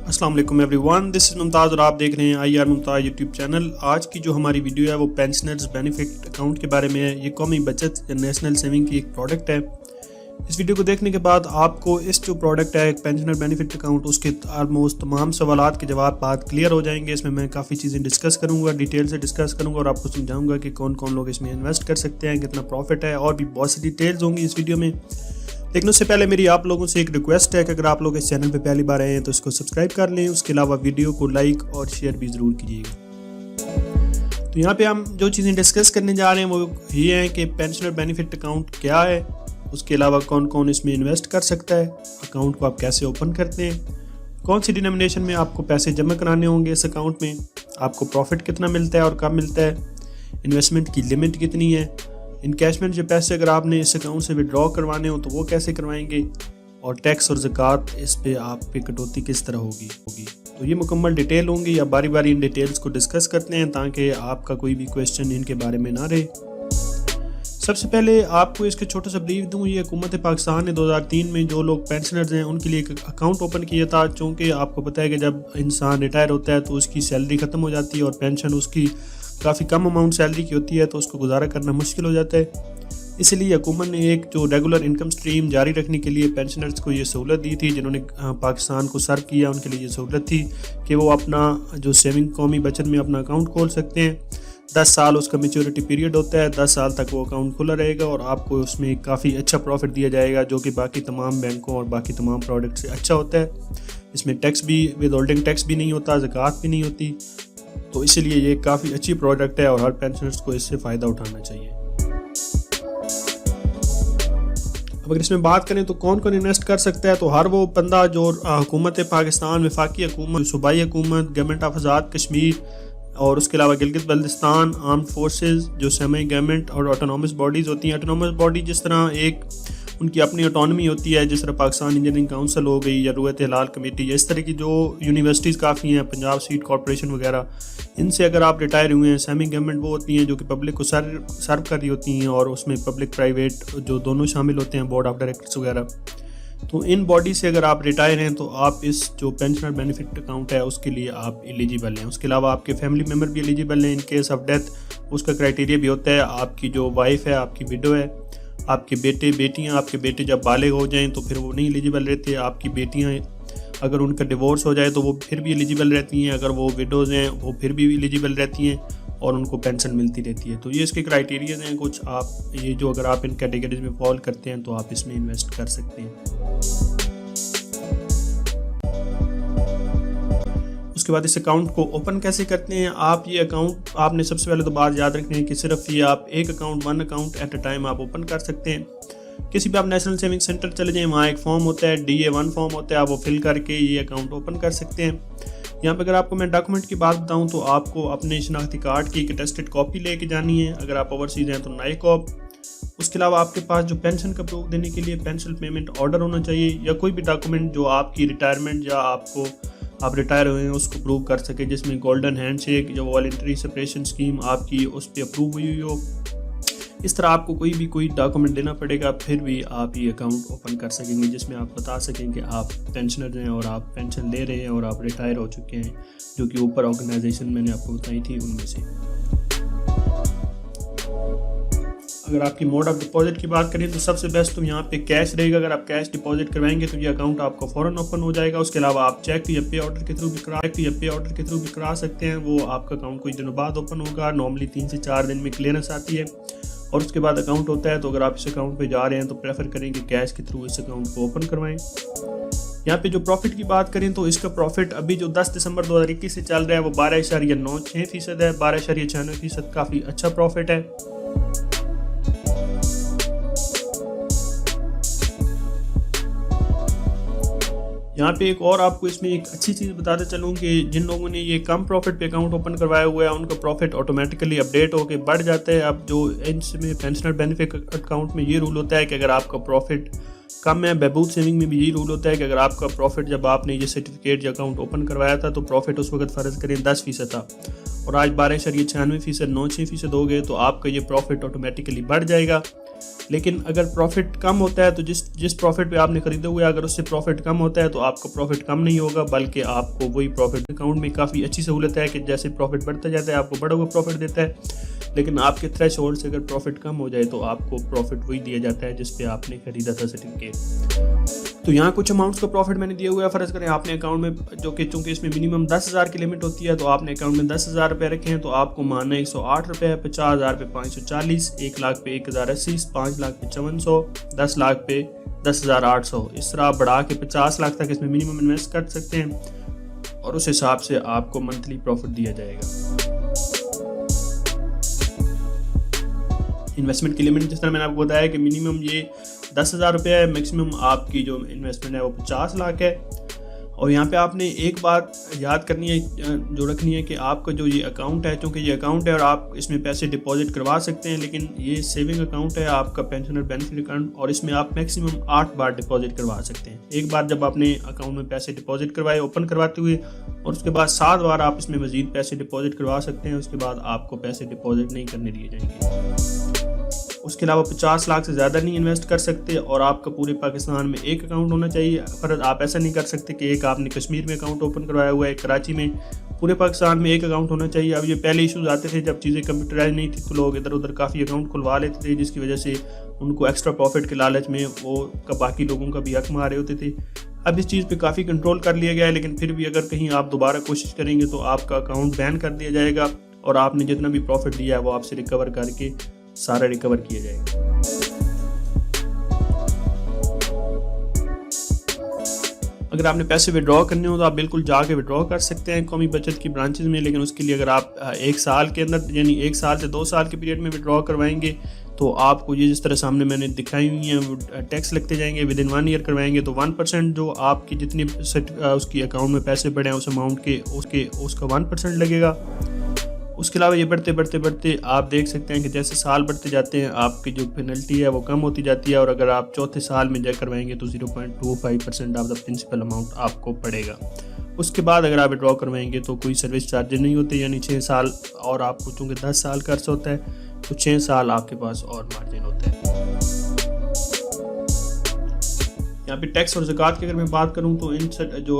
السلام علیکم every one, دس از ممتاز اور آپ دیکھ رہے ہیں I R Mumtaz YouTube channel. آج کی جو ہماری ویڈیو ہے وہ پینشنرز بینیفٹ اکاؤنٹ کے بارے میں ہے۔ یہ قومی بچت یا نیشنل سیونگ کی ایک پروڈکٹ ہے۔ اس ویڈیو کو دیکھنے کے بعد آپ کو اس جو پروڈکٹ ہے پینشنر بینیفٹ اکاؤنٹ، اس کے آلموسٹ تمام سوالات کے جواب بات کلیئر ہو جائیں گے۔ اس میں کافی چیزیں ڈسکس کروں گا، ڈیٹیل سے ڈسکس کروں گا اور آپ کو سمجھاؤں گا کہ کون کون لوگ اس میں انویسٹ کر سکتے ہیں، کتنا پروفٹ ہے، اور بھی بہت سی ڈیٹیلز ہوں گی اس ویڈیو میں۔ لیکن اس سے پہلے میری آپ لوگوں سے ایک ریکویسٹ ہے کہ اگر آپ لوگ اس چینل پہ پہلی بار آئے ہیں تو اس کو سبسکرائب کر لیں، اس کے علاوہ ویڈیو کو لائک اور شیئر بھی ضرور کیجیے گا۔ تو یہاں پہ ہم جو چیزیں ڈسکس کرنے جا رہے ہیں وہ یہ ہیں کہ پینشنر بینیفٹ اکاؤنٹ کیا ہے، اس کے علاوہ کون کون اس میں انویسٹ کر سکتا ہے، اکاؤنٹ کو آپ کیسے اوپن کرتے ہیں، کون سی ڈینومینیشن میں آپ کو پیسے جمع کرانے ہوں گے اس اکاؤنٹ میں، آپ کو پروفٹ کتنا ملتا ہے اور کب ملتا ہے، انویسٹمنٹ کی لمٹ کتنی ہے، انکیشمنٹ جو پیسے اگر آپ نے اس اکاؤنٹ سے وڈرا کروانے ہوں تو وہ کیسے کروائیں گے، اور ٹیکس اور زکوٰۃ اس پہ آپ پہ کٹوتی کس طرح ہوگی۔ تو یہ مکمل ڈیٹیل ہوں گی۔ اب باری باری ان ڈیٹیلز کو ڈسکس کرتے ہیں تاکہ آپ کا کوئی بھی کویسچن ان کے بارے میں نہ رہے۔ سب سے پہلے آپ کو اس کے چھوٹا سا بریف دوں۔ یہ حکومت پاکستان نے 2003 میں جو لوگ پینشنرز ہیں ان کے لیے ایک اکاؤنٹ اوپن کیا تھا، چونکہ آپ کو پتہ ہے کہ جب انسان ریٹائر ہوتا ہے تو اس کی سیلری ختم ہو جاتی ہے اور پینشن اس کی کافی کم اماؤنٹ سیلری کی ہوتی ہے، تو اس کو گزارا کرنا مشکل ہو جاتا ہے۔ اس لیے حکومت نے ایک جو ریگولر انکم سٹریم جاری رکھنے کے لیے پینشنرز کو یہ سہولت دی تھی، جنہوں نے پاکستان کو سرو کیا ان کے لیے یہ سہولت تھی کہ وہ اپنا جو سیونگ قومی بچت میں اپنا اکاؤنٹ کھول سکتے ہیں۔ 10 سال اس کا میچورٹی پیریڈ ہوتا ہے، 10 سال تک وہ اکاؤنٹ کھلا رہے گا اور آپ کو اس میں کافی اچھا پروفٹ دیا جائے گا، جو کہ باقی تمام بینکوں اور باقی تمام پروڈکٹ سے اچھا ہوتا ہے۔ اس میں ٹیکس بھی ود ہولڈنگ ٹیکس بھی نہیں ہوتا، زکوٰۃ بھی نہیں ہوتی، تو اسی لیے یہ کافی اچھی پروڈکٹ ہے اور ہر پینشنرز کو اس سے فائدہ اٹھانا چاہیے۔ اب اگر اس میں بات کریں تو کون کون انویسٹ کر سکتا ہے، تو ہر وہ بندہ جو حکومت پاکستان، وفاقی حکومت، صوبائی حکومت، گورنمنٹ آف آزاد کشمیر اور اس کے علاوہ گلگت بلتستان، آرمڈ فورسز، جو سیمی گورنمنٹ اور آٹونومس باڈیز ہوتی ہیں۔ آٹونومس باڈی جس طرح ایک ان کی اپنی آٹونمی ہوتی ہے، جس طرح پاکستان انجینئرنگ کونسل ہو گئی یا رویت ہلال کمیٹی، یا اس طرح کی جو یونیورسٹیز کافی ہیں، پنجاب سیٹ کارپوریشن وغیرہ، ان سے اگر آپ ریٹائر ہوئے ہیں۔ سیمی گورنمنٹ وہ ہوتی ہیں جو کہ پبلک کو سرو کر رہی ہوتی ہیں اور اس میں پبلک پرائیویٹ جو دونوں شامل ہوتے ہیں، بورڈ آف ڈائریکٹرز وغیرہ۔ تو ان باڈی سے اگر آپ ریٹائر ہیں تو آپ اس جو پینشنر بینیفٹ اکاؤنٹ ہے اس کے لیے آپ ایلیجیبل ہیں۔ اس کے علاوہ آپ کے فیملی ممبر بھی ایلیجیبل ہیں۔ ان کیس آف ڈیتھ اس کا کرائٹیریا بھی ہوتا ہے، آپ کی جو وائف ہے، آپ کی وڈو ہے، آپ کے بیٹے بیٹیاں، آپ کے بیٹے جب بالغ ہو جائیں تو پھر وہ نہیں ایلیجیبل رہتے۔ آپ کی بیٹیاں اگر ان کا ڈیورس ہو جائے تو وہ پھر بھی ایلیجیبل رہتی ہیں، اگر وہ وڈوز ہیں وہ پھر بھی ایلیجیبل رہتی ہیں اور ان کو پینشن ملتی رہتی ہے۔ تو یہ اس کے کرائٹیریاز ہیں کچھ، آپ یہ جو اگر آپ ان کیٹیگریز میں فال کرتے ہیں تو آپ اس میں انویسٹ کر سکتے ہیں۔ اس کے بعد اس اکاؤنٹ کو اوپن کیسے کرتے ہیں؟ آپ یہ اکاؤنٹ، آپ نے سب سے پہلے تو بات یاد رکھنی ہے کہ صرف یہ آپ ایک account, one account at a time آپ اوپن کر سکتے ہیں۔ کسی بھی آپ نیشنل سیونگ سینٹر چلے جائیں، وہاں ایک فارم ہوتا ہے، DA1 فارم ہوتا ہے، آپ وہ فل کر کے یہ اکاؤنٹ اوپن کر سکتے ہیں۔ یہاں پہ اگر آپ کو میں ڈاکومنٹ کی بات بتاؤں تو آپ کو اپنے شناختی کارڈ کی ایک اٹیسٹڈ کاپی لے کے جانی ہے، اگر آپ اوورسیز ہیں تو نئے کاپ۔ اس کے علاوہ آپ کے پاس جو پینشن کا پروف دینے کے لیے پینشن پیمنٹ آرڈر ہونا چاہیے، یا کوئی بھی ڈاکومنٹ جو آپ کی ریٹائرمنٹ یا آپ ریٹائر ہوئے ہیں اس کو پروو کر سکے، جس میں گولڈن ہینڈ شیک یا والنٹری سپریشن اسکیم آپ کی اس پہ اپروو ہوئی ہو۔ اس طرح آپ کو کوئی ڈاکومنٹ دینا پڑے گا، پھر بھی آپ یہ اکاؤنٹ اوپن کر سکیں گے، جس میں آپ بتا سکیں کہ آپ پینشنر ہیں اور آپ پینشن لے رہے ہیں اور آپ ریٹائر ہو چکے ہیں، جو کہ اوپر آرگنائزیشن میں نے آپ کو بتائی تھی ان میں سے۔ اگر آپ کی موڈ آف ڈپازٹ کی بات کریں تو سب سے بیسٹ تو یہاں پہ کیش رہے گا۔ اگر آپ کیش ڈپازٹ کروائیں گے تو یہ اکاؤنٹ آپ کو فوراً اوپن ہو جائے گا۔ اس کے علاوہ آپ چیک یا پے آرڈر کے تھرو بھی کرا سکتے ہیں، وہ آپ کا اکاؤنٹ کچھ دنوں بعد اوپن ہوگا، نارملی 3 سے 4 دن میں کلیئرنس آتی ہے، اور اس کے بعد اکاؤنٹ ہوتا ہے۔ تو اگر آپ اس اکاؤنٹ پہ جا رہے ہیں تو پریفر کریں کہ کیش کے تھرو اس اکاؤنٹ کو اوپن کروائیں۔ یہاں پہ جو پروفٹ کی بات کریں تو اس کا پروفٹ ابھی جو 10 دسمبر 2021 سے چل رہا ہے وہ 12.96% ہے، 12.96% کافی اچھا پروفٹ ہے۔ یہاں پہ ایک اور آپ کو اس میں ایک اچھی چیز بتاتے چلوں کہ جن لوگوں نے یہ کم پروفٹ پہ اکاؤنٹ اوپن کروایا ہوا ہے ان کا پروفٹ آٹومیٹیکلی اپڈیٹ ہو کے بڑھ جاتا ہے۔ اب جو اس میں پینشنر بینیفٹ اکاؤنٹ میں یہ رول ہوتا ہے کہ اگر آپ کا پروفٹ کم ہے، بہبود سیونگ میں بھی یہی رول ہوتا ہے کہ اگر آپ کا پروفٹ جب آپ نے یہ سرٹیفکیٹ یا اکاؤنٹ اوپن کروایا تھا تو پروفٹ اس وقت فرض کریں 10% تھا، اور آج 12.96%، 96% ہو گئے تو آپ کا یہ پروفٹ آٹومیٹیکلی بڑھ جائے گا۔ لیکن اگر پروفٹ کم ہوتا ہے تو جس پروفٹ پہ آپ نے خریدا ہوا ہے اگر اس سے پروفٹ کم ہوتا ہے تو آپ کا پروفٹ کم نہیں ہوگا، بلکہ آپ کو وہی پروفٹ اکاؤنٹ میں کافی اچھی سہولت ہے کہ جیسے پروفٹ بڑھتا جاتا ہے آپ کو بڑا ہوا پروفٹ دیتا ہے، لیکن آپ کے تھریش ہولڈ سے اگر پروفٹ کم ہو جائے تو آپ کو پروفٹ وہی دیا جاتا ہے جس پہ آپ نے خریدا تھا سرٹیفکیٹ۔ تو یہاں کچھ اماؤنٹس کا پروفٹ میں نے دیا ہوا ہے، فرض کریں آپ نے اکاؤنٹ میں جو کہ چونکہ اس میں منیمم 10,000 کی لمٹ ہوتی ہے تو آپ نے اکاؤنٹ میں 10,000 روپے رکھے ہیں تو آپ کو ماننا ہے 108 روپے، 50,000 پہ 540، 1 لاکھ پہ 1,080، 5 لاکھ پہ 5400، 10 لاکھ پہ 10,800، اس طرح بڑھا کے 50 لاکھ تک اس میں منیمم انویسٹ کر سکتے ہیں اور اس حساب سے آپ کو منتھلی پروفٹ دیا جائے گا۔ انویسٹمنٹ کی لمٹ جس طرح میں نے آپ کو بتایا کہ منیمم یہ 10,000 روپے ہے، میکسیمم آپ کی جو انویسٹمنٹ ہے وہ 50 لاکھ ہے۔ اور یہاں پہ آپ نے ایک بات یاد کرنی ہے جو رکھنی ہے کہ آپ کا جو یہ اکاؤنٹ ہے، چونکہ یہ اکاؤنٹ ہے اور آپ اس میں پیسے ڈپازٹ کروا سکتے ہیں، لیکن یہ سیونگ اکاؤنٹ ہے آپ کا پینشنر بینیفٹ اکاؤنٹ، اور اس میں آپ میکسیمم 8 بار ڈپازٹ کروا سکتے ہیں۔ ایک بار جب آپ نے اکاؤنٹ میں پیسے ڈپازٹ کروائے اوپن کرواتے ہوئے، اور اس کے بعد 7 بار آپ اس میں مزید پیسے ڈپازٹ کروا سکتے ہیں، اس کے بعد آپ کو پیسے ڈپازٹ نہیں کرنے دیے جائیں گے۔ اس کے علاوہ 50 لاکھ سے زیادہ نہیں انویسٹ کر سکتے، اور آپ کا پورے پاکستان میں ایک اکاؤنٹ ہونا چاہیے۔ فرض آپ ایسا نہیں کر سکتے کہ ایک آپ نے کشمیر میں اکاؤنٹ اوپن کروایا ہوا ہے، کراچی میں، پورے پاکستان میں ایک اکاؤنٹ ہونا چاہیے۔ اب یہ پہلے ایشوز آتے تھے جب چیزیں کمپیوٹرائز نہیں تھی تو لوگ ادھر ادھر کافی اکاؤنٹ کھلوا لیتے تھے، جس کی وجہ سے ان کو ایکسٹرا پروفٹ کے لالچ میں وہ باقی لوگوں کا بھی حق مار رہے ہوتے تھے۔ اب اس چیز پہ کافی کنٹرول کر لیا گیا ہے، لیکن پھر بھی اگر کہیں آپ دوبارہ کوشش کریں گے تو آپ کا اکاؤنٹ بین کر دیا جائے گا اور آپ نے جتنا بھی پروفٹ دیا ہے وہ آپ سے ریکور کر کے سارا ریکور کیا جائے گا۔ اگر آپ نے پیسے وڈرا کرنے ہو تو آپ بالکل جا کے وڈرا کر سکتے ہیں قومی بچت کی برانچز میں، لیکن اس کے لیے اگر آپ 1 سال کے اندر یعنی 1 سال سے 2 سال کے پیریڈ میں وڈرا کروائیں گے تو آپ کو یہ جس طرح سامنے میں نے دکھائی ہوئی ہیں ٹیکس لگتے جائیں گے۔ ود ان 1 ایئر کروائیں گے تو 1% جو آپ کی جتنی اس کی اکاؤنٹ میں پیسے پڑے ہیں اس اماؤنٹ کے اس کا 1% لگے گا۔ اس کے علاوہ یہ بڑھتے آپ دیکھ سکتے ہیں کہ جیسے سال بڑھتے جاتے ہیں آپ کی جو پینلٹی ہے وہ کم ہوتی جاتی ہے، اور اگر آپ چوتھے سال میں جا کروائیں گے تو 0.25% آف دا پرنسپل اماؤنٹ آپ کو پڑے گا۔ اس کے بعد اگر آپ وڈرا کروائیں گے تو کوئی سروس چارجز نہیں ہوتے، یعنی 6 سال، اور آپ کو چونکہ 10 سال کا عرصہ ہوتا ہے تو 6 سال آپ کے پاس اور مارجن ہوتا ہے۔ یہاں پہ ٹیکس اور زکوٰۃ کی اگر میں بات کروں تو ان جو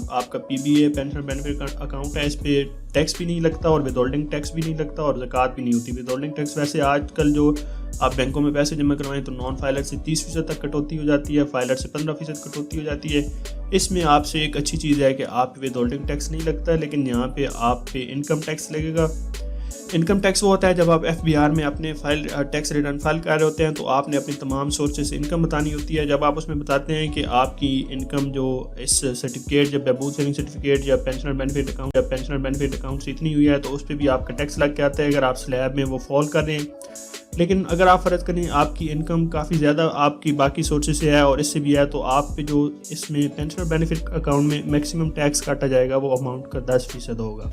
آپ کا پی be a pension benefit account ہے اس پہ ٹیکس بھی نہیں لگتا اور ود ہولڈنگ ٹیکس بھی نہیں لگتا اور زکوٰۃ بھی نہیں ہوتی۔ ود ہولڈنگ ٹیکس ویسے آج کل جو آپ بینکوں میں پیسے جمع کروائیں تو نان فائلر سے 30% تک کٹوتی ہو جاتی ہے، فائلر سے 15% کٹوتی ہو جاتی ہے۔ اس میں آپ سے ایک اچھی چیز ہے کہ آپ ود ہولڈنگ ٹیکس نہیں لگتا ہے، لیکن یہاں پہ آپ پہ انکم ٹیکس لگے گا۔ انکم ٹیکس وہ ہوتا ہے جب آپ ایف بی آر میں اپنے ٹیکس ریٹرن فائل کر رہے ہوتے ہیں تو آپ نے اپنی تمام سورسز سے انکم بتانی ہوتی ہے۔ جب آپ اس میں بتاتے ہیں کہ آپ کی انکم جو اس سرٹیفکیٹ جب بہبود سیونگ سرٹیفکیٹ یا پینشنر بینیفٹ اکاؤنٹ سے اتنی ہوئی ہے تو اس پہ بھی آپ کا ٹیکس لگ کے آتا ہے اگر آپ سلیب میں وہ فال کر رہے ہیں۔ لیکن اگر آپ فرض کریں آپ کی انکم کافی زیادہ آپ کی باقی سورسز سے ہے اور اس سے بھی ہے تو آپ پہ جو اس میں پینشنر بینیفٹ اکاؤنٹ میں میکسیمم ٹیکس کاٹا جائے گا وہ اماؤنٹ کا 10% ہوگا۔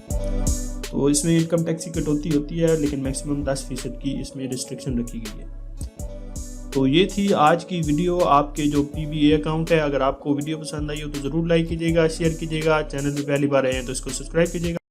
تو اس میں انکم ٹیکس کی کٹوتی ہوتی ہے لیکن میکسیمم 10% کی اس میں ریسٹرکشن رکھی گئی ہے۔ تو یہ تھی آج کی ویڈیو آپ کے جو پی بی اے اکاؤنٹ ہے۔ اگر آپ کو ویڈیو پسند آئی ہو تو ضرور لائک کیجیے گا، شیئر کیجیے گا، چینل پہ پہلی بار آئے ہیں تو اس کو سبسکرائب کیجیے گا۔